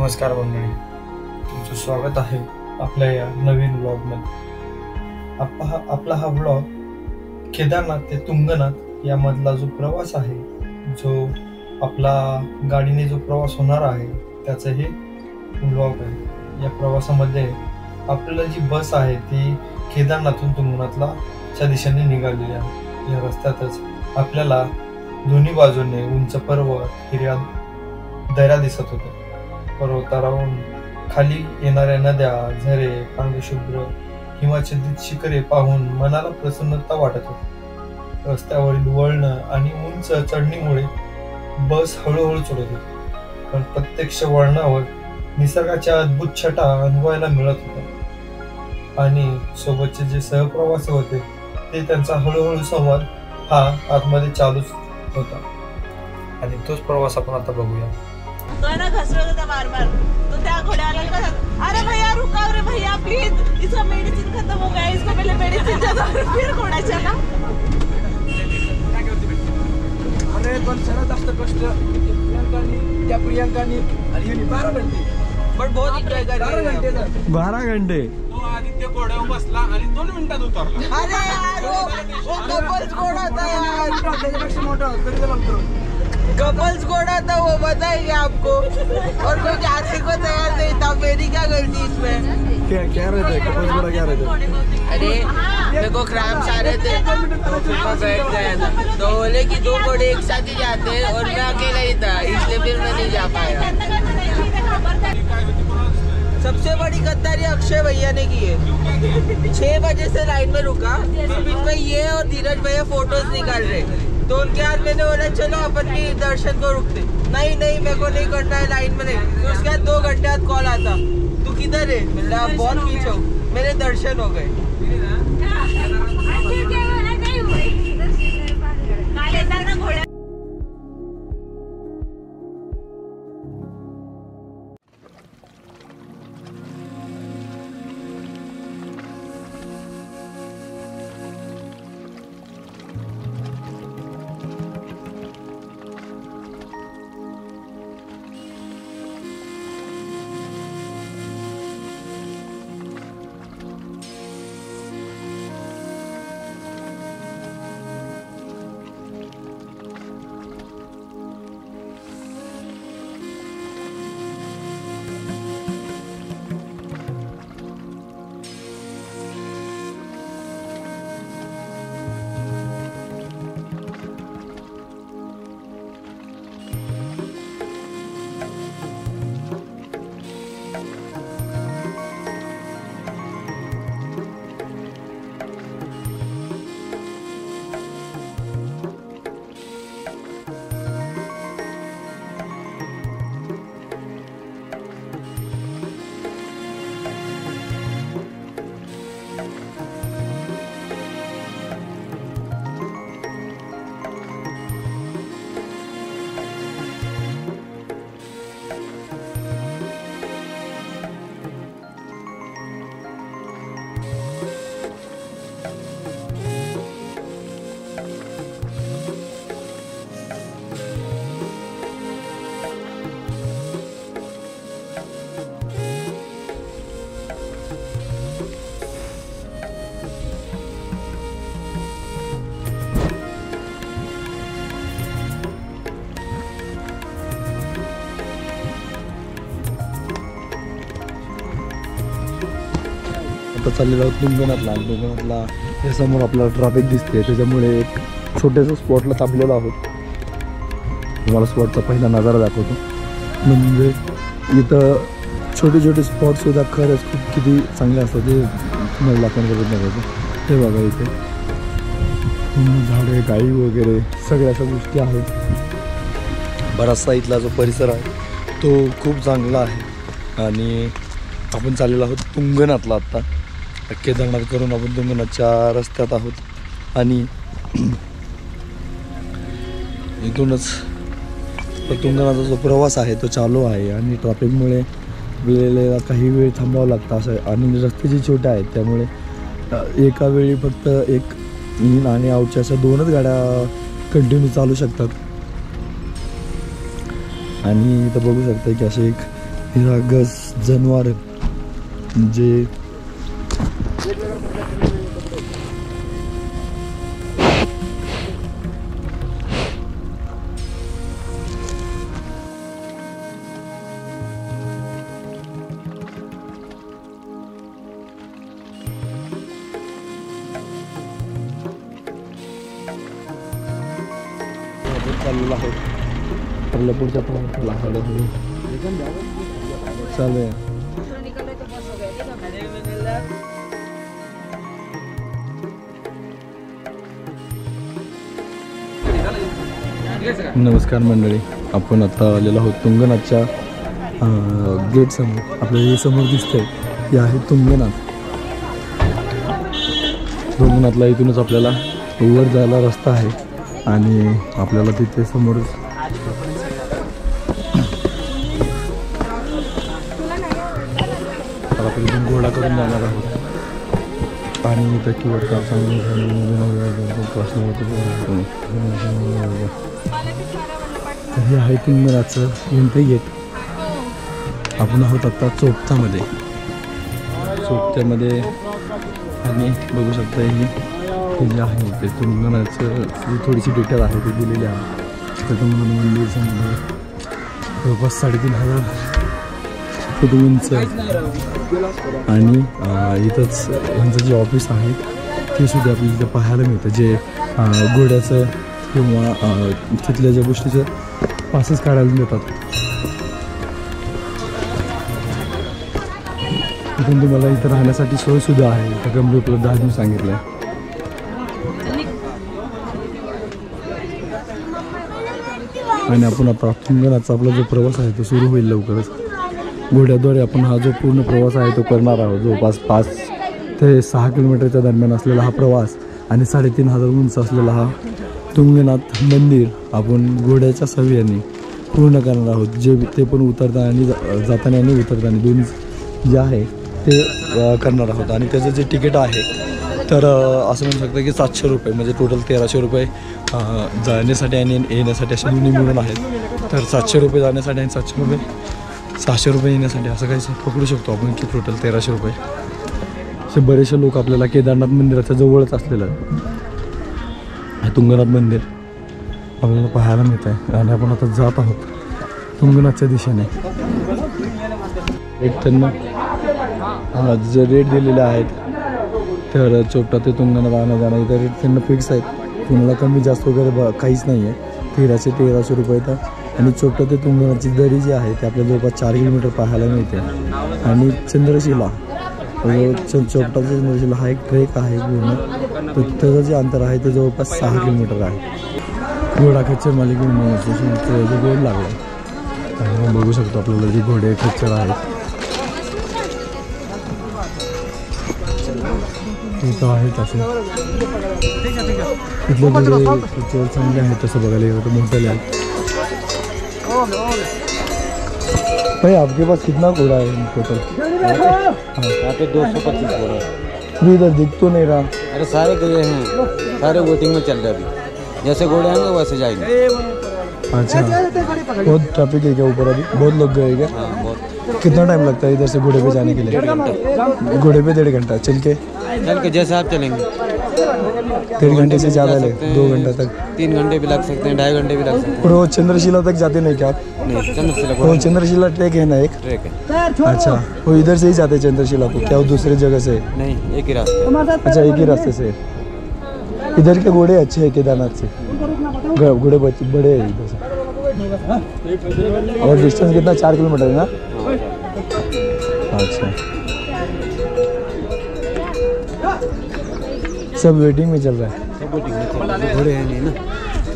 नमस्कार मंडळी, तुमचं स्वागत आहे आपल्या या नवीन व्लॉगमध्ये। आपला हा व्लॉग केदारनाथ ते तुंगनाथ यामधला जो प्रवास आहे, जो आपला गाडीने जो प्रवास होणार आहे त्याचं हे व्लॉग आहे। या प्रवासामध्ये आपल्याला जी बस आहे ती केदारनाथून तुंगनाथला च्या दिशेने निघालेली आहे। या रस्त्यातच आपल्याला दोन्ही बाजूने उंच पर्वत, हिरव्या दऱ्या दिसत होत्या। पर्वतावरून खाली येणाऱ्या नद्या, झरे, पांढरशुभ्र हिमाच्छादित शिखरे पाहून मनाला प्रसन्नता वाटत होती। रस्त्यावरील वळणं आणि उंच चढणीमुळे बस हळूहळू चढत होती, पण प्रत्यक्ष वळणावर निसर्गाच्या अद्भुत छटा अनुभवायला मिळत होत्या आणि सोबतचे जे सहप्रवासी होते ते त्यांचा हळूहळू संवाद हा आतमध्ये चालूच होता आणि तोच प्रवास आपण आता बघूया। गाना घसरत होता बार बार, तो त्या घोड्याला का अरे भैया रुकाओ रे भैया प्लीज, इसका मेडिसिन खत्म हो गया, इसको पहले मेडिसिन ज्यादा फिर घोड़ा चला। अरे पण सगळ्यात जास्त कष्ट प्रियंकानी आणि हिने 12 घंटे, पण बहुत एन्जॉय करे। 12 घंटे तो आदित्य घोड्यावर बसला आणि 2 मिनिटात उतरला। अरे यार वो कपल्स घोड़ा था यार, त्याच्यापेक्षा मोठा कधी म्हणतो कपल्स घोड़ा था वो, बताएंगे आपको। और कोई जाने को तैयार नहीं था, मेरी क्या गलती इसमें? क्या रहता है कपल्स घोड़ा, क्या रहता है? अरे मेरे को क्रैम्प्स आ रहे थे तो फिर मैं बैठ गया था, तो बोले कि 2 घोड़े एक साथ ही जाते हैं और मैं अकेला ही था, इसलिए फिर मैं नहीं जा पाया। सबसे बड़ी गद्दारी अक्षय भैया ने की है। 6 बजे से लाइन में रुका, इसमें ये और धीरज भैया फोटोज निकाल रहे, तो उनके बाद मैंने बोला चलो अपन भी दर्शन को रुकते। नहीं मेरे को नहीं करना है लाइन में, नहीं। तो उसके बाद 2 घंटे बाद कॉल आता, तू किधर है? मिला बहुत पीछे हूँ, मेरे दर्शन हो गए। आता चाललेलो आहोत तुंगनाथला। या समोर आपल्याला ट्रॅफिक दिसते, त्याच्यामुळे एक छोट्याशा स्पॉटला थांबलेलो आहोत। तुम्हाला स्पॉटचा पहिला नजारा दाखवतो। म्हणजे इथं छोटे स्पॉटसुद्धा खरंच खूप किती चांगले असतात, ते तुम्हाला दाखवण्याचा प्रयत्न करतो। ते बघा इथे झाडे, गाई वगैरे सगळ्या अशा गोष्टी आहेत। बराचसा इथला जो परिसर आहे तो खूप चांगला आहे आणि आपण चाललेलो आहोत तुंगनाथला। आत्ता केदारनाथ करून आपण तुंगनाथच्या रस्त्यात आहोत आणि इथूनच तुंगनाथचा जो प्रवास आहे तो चालू आहे आणि ट्रॅफिकमुळे आपल्याला काही वेळ थांबावं लागतं असं, आणि रस्ते जे छोटे आहेत त्यामुळे एका वेळी फक्त एक इन आणि आउटच्या अशा 2च गाड्या कंटिन्यू चालू शकतात। आणि इथं बघू शकता की असे एक निरागस जनावर जे चाललेला आहोत. आपल्या पुढच्या प्रवासाला चालू आहे. नमस्कार मंडळी, आपण आता आलेलो आहोत तुंगनाथच्या गेट समोर. आपल्याला हे समोर दिसतंय हे आहे तुंगनाथ. तुंगनाथला इथूनच आपल्याला वर जायला रस्ता आहे आणि आपल्याला तिथे समोरच आपण इथून घोडा करून जाणार आहोत. पाणी इथं किंवा हे आहे तुंगनाथचं एंट्री गेट. आपण आहोत आता चोपतामध्ये. चोपत्यामध्ये आणि बघू शकता हे जे आहे ते तुंगनाथचं थोडीशी डिटेल आहे ते दिलेली आहे. तर तुंगनाथ मंदिर समोर जवळपास 3,500 फूट उंच आणि इथंच यांचं जे ऑफिस आहे ते सुद्धा आपल्याला इथं पाहायला मिळतं. जे घोड्याचं किंवा तिथल्या ज्या गोष्टीचं पासेस काढायला मिळतात. इथून तुम्हाला इथं राहण्यासाठी सोयसुद्धा आहे. इथं कमरे उपलब्ध आहे म्हणून सांगितलं आहे. आणि आपण आता तुंगनाथचा आपला जो प्रवास आहे तो सुरू होईल लवकरच. घोड्याद्वारे आपण हा जो पूर्ण प्रवास आहे तो करणार आहोत. जवळपास 5 ते 6 किलोमीटरच्या दरम्यान असलेला हा प्रवास आणि 3,500 उंच असलेला हा तुंगनाथ मंदिर आपण घोड्याच्या सहाय्याने पूर्ण करणार आहोत. जे ते पण उतरताना आणि जाताना आणि उतरताना दोन्ही जे आहे ते करणार आहोत. आणि त्याचं जे तिकीट आहे तर असं म्हणू शकतं की 700 रुपये म्हणजे टोटल 1,300 रुपये जाण्यासाठी आणि येण्यासाठी असे दोन्ही मिळून आहेत. तर 700 रुपये जाण्यासाठी आणि 600 रुपये येण्यासाठी असं काही पकडू शकतो आपण की टोटल 1,300 रुपये. असे बरेचसे लोक आपल्याला केदारनाथ मंदिराच्या जवळच असलेलं हे तुंगनाथ मंदिर आपल्याला पाहायला मिळत आहे. आणि आपण आता जात आहोत तुंगनाथच्या दिशेने. एक त्यांना जे रेट दिलेले आहेत तर चोपटा ते तुंगनाथ आणा जाणं इथं रेट त्यांना फिक्स आहेत. कुणाला कमी जास्त वगैरे काहीच नाही आहे. 1,300 रुपये तर. आणि चोपटा ते तुंगनाथची दरी जी आहे ते आपल्या जवळपास 4 किलोमीटर पाहायला मिळते. आणि चंद्रशिला चोपटा ते चंद्रशिला हा एक ट्रेक आहे पूर्ण. तर त्याचं जे अंतर आहे ते जवळपास 6 किलोमीटर आहे. घोडा खच्चर मालिकेमध्ये वेळ लागला आहे. बघू शकतो आपल्याला जे घोडे खच्चर आहेत इथं आहेत. असे इथले घोडे चांगले आहेत तसं बघायला गेलं तर मोठे आहेत. भाई आपके पास कितना घोड़ा है टोटल? यहाँ पे 225 घोड़ा है. अभी इधर दिख तो नहीं रहा. अरे सारे गए हैं, सारे वोटिंग में चल रहे अभी. जैसे घोड़े आएंगे वैसे जाएंगे. अच्छा, बहुत ट्रैफिक है क्या ऊपर अभी? बहुत लोग गए क्या? हाँ बहुत. कितना टाइम लगता है इधर से घोड़े पे जाने के लिए? 1.5 घंटा. घोड़े पे 1.5 घंटा चल के जैसे आप चलेंगे 1.5 घंटे से ज़्यादा लगे 2 घंटा तक. 3 घंटे भी लग सकते हैं, 2.5 घंटे भी लग सकते हैं. और वो चंद्रशिला तक जाते नहीं क्या आप? नहीं, चंद्रशिला वो चंद्रशिला ट्रैक है ना एक? ट्रैक है. अच्छा, वो इधर से ही जाते हैं चंद्रशिला को क्या वो दूसरी जगह से? नहीं, एक ही रास्ता. अच्छा, एक ही रास्ते से. इधर के घोड़े अच्छे हैं केदारनाथ से. घोड़े बड़े हैं इधर से. और डिस्टेंस कितना 4 किलोमीटर है ना? अच्छा, सब वेटिंग में चल रहा है. सब वोटिंग में चल रहे हैं. घोड़े हैं नहीं ना.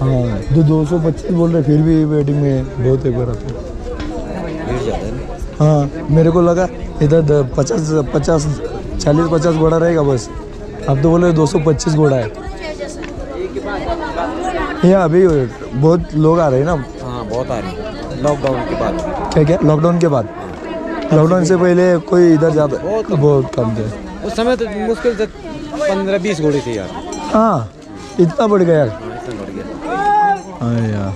हाँ, 225 बोल रहे फिर भी वेटिंग में बहुत एक बार आते. भीड़ ज़्यादा है ना. हाँ, मेरे को लगा इधर 40-50 घोड़ा रहेगा बस. अब तो बोल रहे 225 घोड़ा है. ये अभी बहुत लोग आ रहे हैं ना. हाँ बहुत आ रही है लॉकडाउन के बाद. क्या लॉकडाउन के बाद? लॉकडाउन से पहले कोई इधर जाता बहुत कम थे. उस समय तो मुश्किल से 15-20 घोड़े थे यार. हाँ, इतना बढ़ गया यार. हाँ, इतना बढ़ गया. हाँ यार.